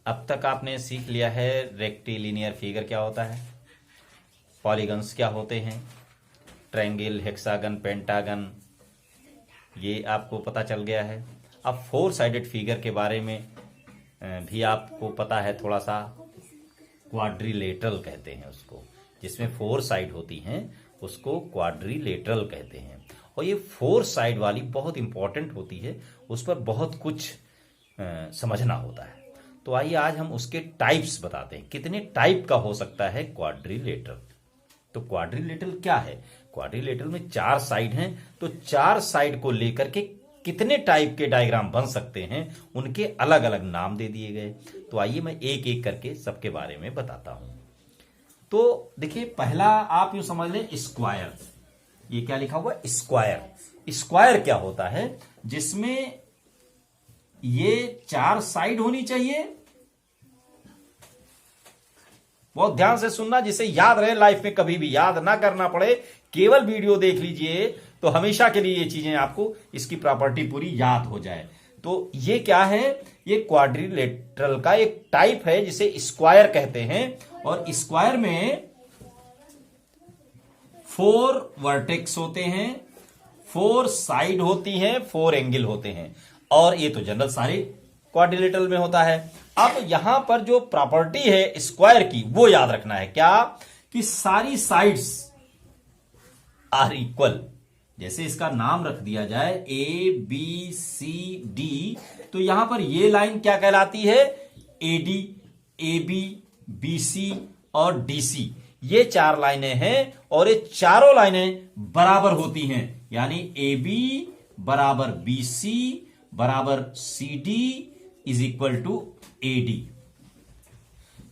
अब तक आपने सीख लिया है रेक्टिलिनियर फिगर क्या होता है, पॉलीगन्स क्या होते हैं, ट्रायंगल, हेक्सागन, पेंटागन, ये आपको पता चल गया है। अब फोर साइडेड फिगर के बारे में भी आपको पता है थोड़ा सा। क्वाड्रिलेटरल कहते हैं उसको, जिसमें फोर साइड होती हैं उसको क्वाड्रिलेटरल कहते हैं। और ये फोर साइड वाली बहुत इंपॉर्टेंट होती है, उस पर बहुत कुछ समझना होता है। तो आइए आज हम उसके टाइप्स बताते हैं, कितने टाइप का हो सकता है क्वाड्रिलेटरल। तो क्वाड्रिलेटरल क्या है? क्वाड्रिलेटरल में चार साइड हैं, तो चार साइड को लेकर के कितने टाइप के डायग्राम बन सकते हैं, उनके अलग अलग नाम दे दिए गए। तो आइए मैं एक एक करके सबके बारे में बताता हूं। तो देखिए, पहला आप यूं समझ लें स्क्वायर। ये क्या लिखा हुआ? स्क्वायर। स्क्वायर क्या होता है? जिसमें ये चार साइड होनी चाहिए। बहुत ध्यान से सुनना, जिसे याद रहे, लाइफ में कभी भी याद ना करना पड़े, केवल वीडियो देख लीजिए तो हमेशा के लिए ये चीजें आपको, इसकी प्रॉपर्टी पूरी याद हो जाए। तो ये क्या है? ये क्वाड्रिलेटरल का एक टाइप है जिसे स्क्वायर कहते हैं। और स्क्वायर में फोर वर्टेक्स होते हैं, फोर साइड होती हैं, फोर एंगल होते हैं। और ये तो जनरल सारे क्वाड्रिलेटरल में होता है। अब यहां पर जो प्रॉपर्टी है स्क्वायर की, वो याद रखना है। क्या? कि सारी साइड्स आर इक्वल। जैसे इसका नाम रख दिया जाए ए बी सी डी, तो यहां पर ये लाइन क्या कहलाती है? AD, A B, B C और डी सी। ये चार लाइनें हैं और ये चारों लाइनें बराबर होती हैं। यानी ए बी बराबर बी सी बराबर C D is equal to A D.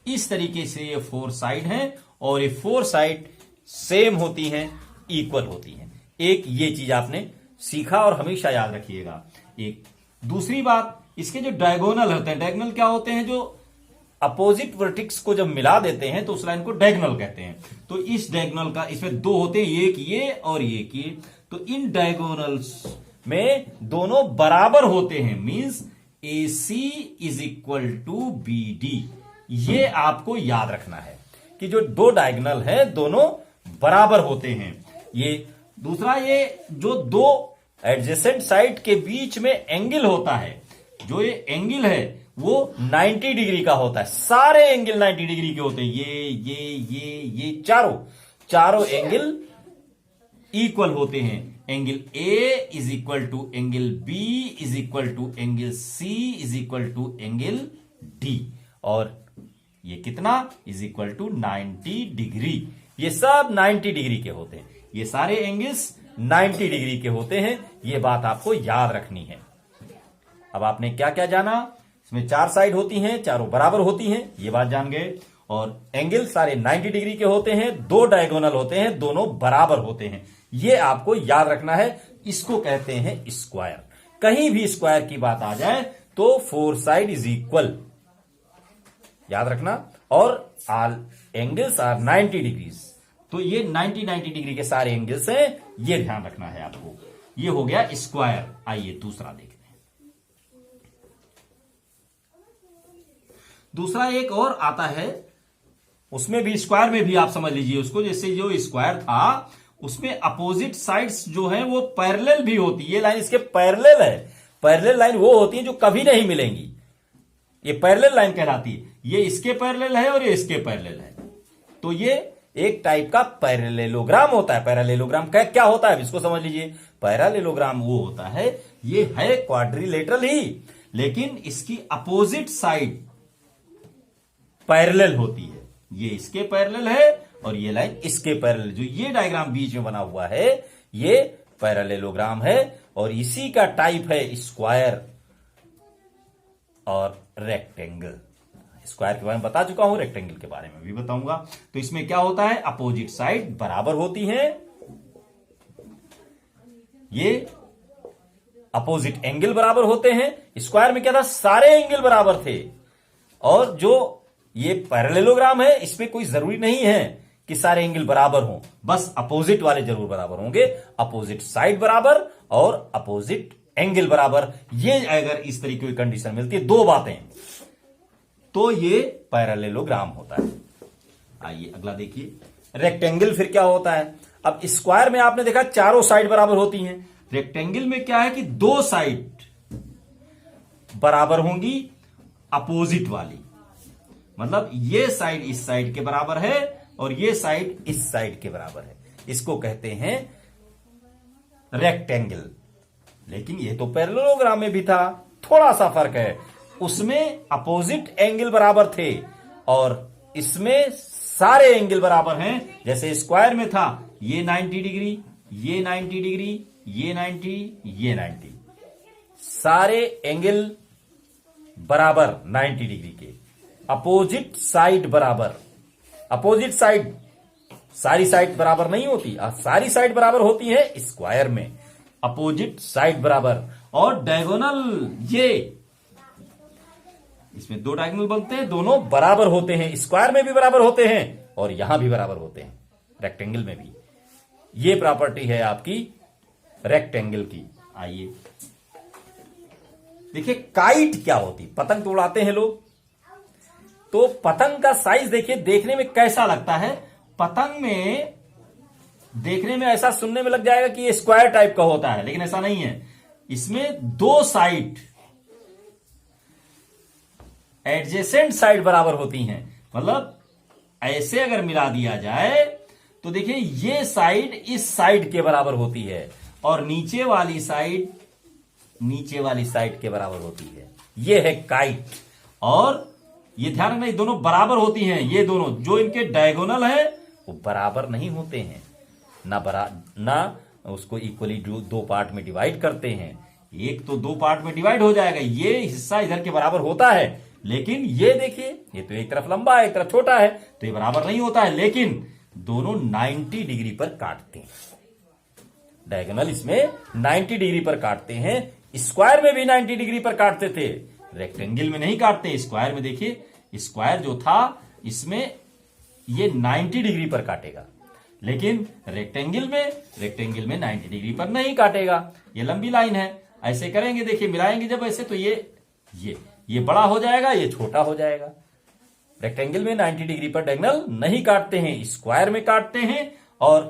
इस तरीके से ये फोर साइड हैं और ये फोर साइड सेम होती हैं, इक्वल होती हैं। एक ये चीज आपने सीखा और हमेशा याद रखिएगा। एक दूसरी बात, इसके जो डायगोनल होते हैं, डायगोनल क्या होते हैं? जो अपोजिट वर्टिक्स को जब मिला देते हैं तो उस लाइन को डायगोनल कहते हैं। तो इस डायगोनल का, इसमें दो होते हैं, एक ये और एक ये। तो इन डायगोनल्स में दोनों बराबर होते हैं, means A C is equal to B D. ये आपको याद रखना है कि जो दो डायगोनल है दोनों बराबर होते हैं। ये दूसरा, ये जो दो एडजेसेंट साइड के बीच में एंगल होता है, जो ये एंगल है वो 90 डिग्री का होता है। सारे एंगल 90 डिग्री के होते हैं। ये चारों एंगल इक्वल होते हैं। Angle A is equal to angle B is equal to angle C is equal to angle D. और ये कितना? Is equal to 90 degree. ये सब 90 डिग्री के होते हैं। ये सारे एंगल्स 90 डिग्री के होते हैं। ये बात आपको याद रखनी है। अब आपने क्या क्या जाना? इसमें चार साइड होती हैं, चारों बराबर होती हैं, ये बात जान गए। और एंगल सारे 90 डिग्री के होते हैं, दो डायगोनल होते हैं, दोनों बराबर होते हैं। ये आपको याद रखना है। इसको कहते हैं स्क्वायर। कहीं भी स्क्वायर की बात आ जाए तो फोर साइड इज इक्वल, याद रखना। और ऑल एंगल्स आर 90 डिग्रीज। तो ये 90 डिग्री के सारे एंगल्स हैं, ये ध्यान रखना है आपको। ये हो गया स्क्वायर। आइए दूसरा देखते हैं। दूसरा एक और आता है, उसमें भी स्क्वायर में भी आप समझ लीजिए उसको। जैसे जो स्क्वायर था उसमें अपोजिट साइड्स जो है वो पैरेलल भी होती है। ये लाइन इसके पैरेलल है। पैरेलल लाइन वो होती है जो कभी नहीं मिलेंगी, ये पैरेलल लाइन कहलाती है। ये इसके पैरेलल है और ये इसके पैरेलल है। तो ये एक टाइप का पैरेललोग्राम होता है। पैरेललोग्राम क्या होता है इसको समझ लीजिए। पैरेललोग्राम वो होता है, ये है क्वाड्रिलेटरल ही, लेकिन इसकी अपोजिट साइड पैरेलल होती है। ये इसके पैरेलल है और ये लाइन इसके पैरेलल। जो ये डायग्राम बीच में बना हुआ है ये पैरेललोग्राम है और इसी का टाइप है स्क्वायर और रेक्टेंगल। स्क्वायर के बारे में बता चुका हूं, रेक्टेंगल के बारे में भी बताऊंगा। तो इसमें क्या होता है? अपोजिट साइड बराबर होती हैं, ये अपोजिट एंगल बराबर होते हैं। स्क्वायर में क्या था? सारे एंगल बराबर थे। और जो ये पैरेललोग्राम है इसमें कोई जरूरी नहीं है कि सारे एंगल बराबर हों, बस अपोजिट वाले जरूर बराबर होंगे। अपोजिट साइड बराबर और अपोजिट एंगल बराबर। ये अगर इस तरीके की कंडीशन मिलती है, दो बातें, तो ये पैरेललोग्राम होता है। आइए अगला देखिए, रेक्टेंगल फिर क्या होता है। अब स्क्वायर में आपने देखा चारों साइड बराबर होती हैं, रेक्टेंगल में क्या है कि दो साइड बराबर होंगी अपोजिट वाली, मतलब ये साइड इस साइड के बराबर है और ये साइड इस साइड के बराबर है, इसको कहते हैं रेक्टेंगल। लेकिन ये तो पैरेललोग्राम में भी था, थोड़ा सा फर्क है, उसमें अपोजिट एंगल बराबर थे और इसमें सारे एंगल बराबर हैं। जैसे स्क्वायर में था ये 90 डिग्री, ये 90 डिग्री, ये 90, ये 90, सारे एंगल बराबर 90 डिग्री के, अपोजिट साइड बराबर। अपोजिट साइड सारी साइड बराबर नहीं होती, सारी साइड बराबर होती है स्क्वायर में, अपोजिट साइड बराबर। और डायगोनल, ये इसमें दो डायगोनल बनते हैं, दोनों बराबर होते हैं, स्क्वायर में भी बराबर होते हैं और यहां भी बराबर होते हैं, रेक्टेंगल में भी। ये प्रॉपर्टी है आपकी रेक्टेंगल की। आइए देखिए, काइट क्या होती, पतंग तो उड़ाते हैं लोग, तो पतंग का साइज देखिए, देखने में कैसा लगता है। पतंग में देखने में ऐसा सुनने में लग जाएगा कि ये स्क्वायर टाइप का होता है, लेकिन ऐसा नहीं है। इसमें दो साइड एडजेसेंट साइड बराबर होती हैं, मतलब ऐसे अगर मिला दिया जाए तो देखिए ये साइड इस साइड के बराबर होती है और नीचे वाली साइड के बराबर होती है। ये है काइट। और ये ध्यान रखना, ये दोनों बराबर होती हैं, ये दोनों जो इनके डायगोनल है वो बराबर नहीं होते हैं, ना उसको इक्वली दो पार्ट में डिवाइड करते हैं। एक तो दो पार्ट में डिवाइड हो जाएगा, ये हिस्सा इधर के बराबर होता है, लेकिन ये देखिए ये तो एक तरफ लंबा है एक तरफ छोटा है, तो ये बराबर नहीं होता है। लेकिन दोनों 90 डिग्री पर काटते हैं, डायगोनल इसमें 90 डिग्री पर काटते हैं। स्क्वायर में भी 90 डिग्री पर काटते थे, रेक्टेंगल में नहीं काटते। स्क्वायर में देखिए, स्क्वायर जो था इसमें ये 90 डिग्री पर काटेगा, लेकिन रेक्टेंगल में 90 डिग्री पर नहीं काटेगा। ये लंबी लाइन है, ऐसे करेंगे देखिए, मिलाएंगे जब ऐसे तो ये बड़ा हो जाएगा, ये छोटा हो जाएगा। रेक्टेंगल में 90 डिग्री पर डायगोनल नहीं काटते हैं, स्क्वायर में काटते हैं और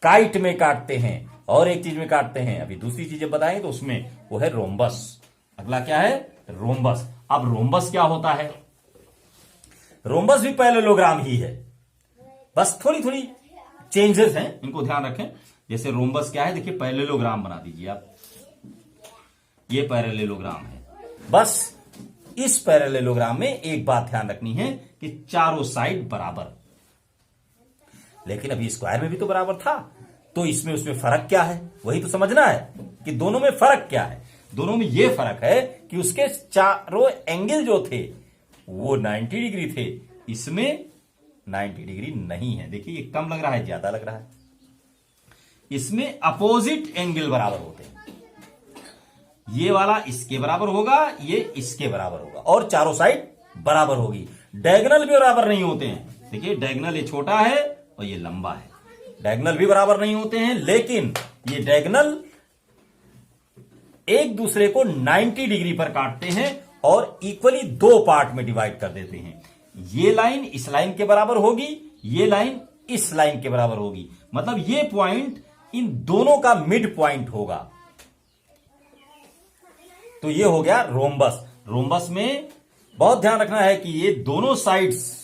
काइट में काटते हैं, और एक चीज में काटते हैं, अभी दूसरी चीजें बताएंगे तो उसमें वो है रोम्बस। अगला क्या है, रोम्बस। अब रोम्बस क्या होता है, रोम्बस भी पैरेललोग्राम ही है, बस थोड़ी थोड़ी चेंजेस हैं, इनको ध्यान रखें। जैसे रोम्बस क्या है, देखिए पैरेललोग्राम बना दीजिए आप, ये पैरेललोग्राम है। बस इस पैरेललोग्राम में एक बात ध्यान रखनी है कि चारों साइड बराबर, लेकिन अभी स्क्वायर में भी तो बराबर था, तो इसमें उसमें फर्क क्या है, वही तो समझना है कि दोनों में फर्क क्या है। दोनों में यह फर्क है कि उसके चारों एंगल जो थे वो 90 डिग्री थे, इसमें 90 डिग्री नहीं है। देखिए ये कम लग रहा है, ज्यादा लग रहा है। इसमें अपोजिट एंगल बराबर होते हैं, ये वाला इसके बराबर होगा, ये इसके बराबर होगा, और चारों साइड बराबर होगी। डायगोनल भी बराबर नहीं होते हैं, देखिए डायगोनल ये छोटा है और ये लंबा है, डायगोनल भी बराबर नहीं होते हैं, लेकिन ये डायगोनल एक दूसरे को 90 डिग्री पर काटते हैं और इक्वली दो पार्ट में डिवाइड कर देते हैं। ये लाइन इस लाइन के बराबर होगी, ये लाइन इस लाइन के बराबर होगी, मतलब ये पॉइंट इन दोनों का मिड पॉइंट होगा। तो ये हो गया रोम्बस। रोम्बस में बहुत ध्यान रखना है कि ये दोनों साइड्स,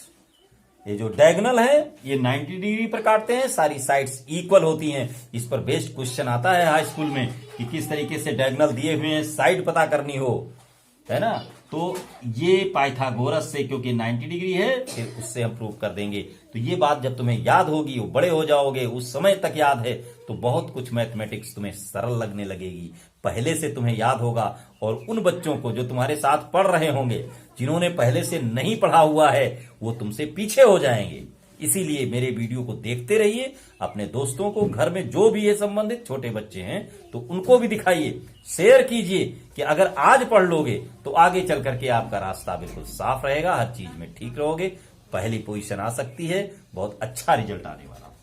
ये जो डायगोनल है ये 90 डिग्री पर काटते हैं, सारी साइड्स इक्वल होती हैं। इस पर बेस्ड क्वेश्चन आता है हाई स्कूल में कि किस तरीके से डायगोनल दिए हुए हैं, साइड पता करनी हो, है ना। तो ये पाइथागोरस से क्योंकि 90 डिग्री है, फिर उससे हम प्रूव कर देंगे। तो ये बात जब तुम्हें याद होगी, वो बड़े हो जाओगे, उस समय तक याद है, तो बहुत कुछ मैथमेटिक्स तुम्हें सरल लगने लगेगी, पहले से तुम्हें याद होगा। और उन बच्चों को जो तुम्हारे साथ पढ़ रहे होंगे, जिन्होंने पहले से नहीं पढ़ा हुआ है, वो तुमसे पीछे हो जाएंगे। इसीलिए मेरे वीडियो को देखते रहिए, अपने दोस्तों को, घर में जो भी है संबंधित छोटे बच्चे हैं तो उनको भी दिखाइए, शेयर कीजिए कि अगर आज पढ़ लोगे तो आगे चल करके आपका रास्ता बिल्कुल साफ रहेगा, हर चीज में ठीक रहोगे, पहली पोजीशन आ सकती है, बहुत अच्छा रिजल्ट आने वाला।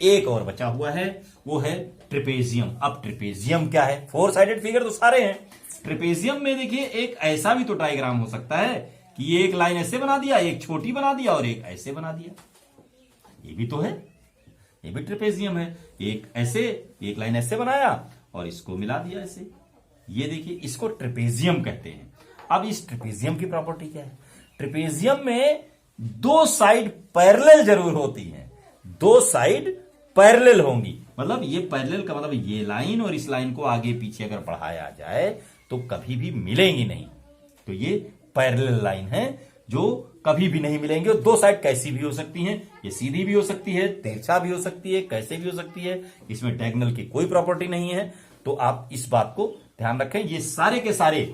एक और बचा हुआ है, वो है ट्रिपेजियम। अब ट्रिपेजियम क्या है, 4 साइडेड फिगर तो सारे हैं। ट्रिपेजियम में देखिए एक ऐसा भी तो डायग्राम हो सकता है कि ये एक लाइन ऐसे बना दिया, एक छोटी बना दिया और एक ऐसे बना दिया। ये भी तो है, ये भी ट्रेपेजियम है। एक ऐसे, एक लाइन ऐसे बनाया और इसको मिला दिया ऐसे। ये देखिए, इसको ट्रेपेजियम कहते हैं। अब इस ट्रेपेजियम की प्रॉपर्टी क्या है? ट्रेपेजियम में दो साइड पैरेलल जरूर होती हैं, दो साइड पैरेलल होंगी। मतलब ये पैरेलल का मतलब ये लाइन और इस लाइन को आगे पीछे अगर बढ़ाया जाए तो कभी भी मिलेंगी नहीं। तो ये पैरेलल लाइन है जो कभी भी नहीं मिलेंगे। और दो साइड कैसी भी हो सकती हैं, ये सीधी भी हो सकती है, तिरछा भी हो सकती है, कैसे भी हो सकती है। इसमें डायगोनल की कोई प्रॉपर्टी नहीं है। तो आप इस बात को ध्यान रखें। ये सारे के सारे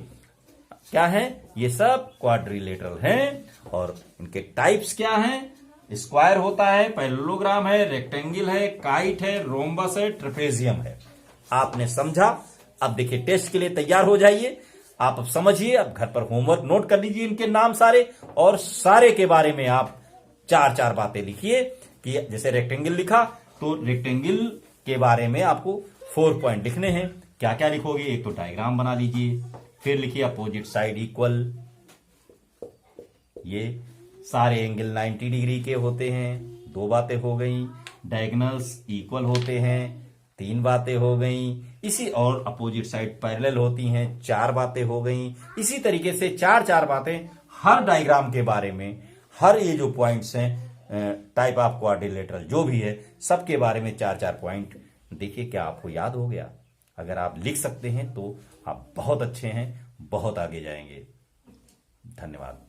क्या हैं? ये सब क्वाड्रिलेटरल हैं। और इनके टाइप्स क्या हैं? स्क्वायर होता है, पैरेललोग्राम है, रेक्टेंगल है, काइट है, रोम्बस है, ट्रेपेजियम है। आपने समझा? अब देखिए, टेस्ट के लिए तैयार हो जाइए। आप अब समझिए, अब घर पर होमवर्क नोट कर लीजिए इनके नाम सारे, और सारे के बारे में आप चार चार बातें लिखिए। कि जैसे रेक्टेंगल लिखा तो रेक्टेंगल के बारे में आपको 4 पॉइंट लिखने हैं। क्या क्या लिखोगे? एक तो डायग्राम बना लीजिए, फिर लिखिए अपोजिट साइड इक्वल, ये सारे एंगल 90 डिग्री के होते हैं, 2 बातें हो गई। डायगोनल्स इक्वल होते हैं, 3 बातें हो गई। इसी और अपोजिट साइड पैरेलल होती हैं, 4 बातें हो गई। इसी तरीके से 4-4 बातें हर डायग्राम के बारे में, हर ये जो पॉइंट्स हैं टाइप ऑफ क्वाड्रिलेटरल जो भी है, सबके बारे में 4-4 पॉइंट। देखिए क्या आपको याद हो गया? अगर आप लिख सकते हैं तो आप बहुत अच्छे हैं, बहुत आगे जाएंगे। धन्यवाद।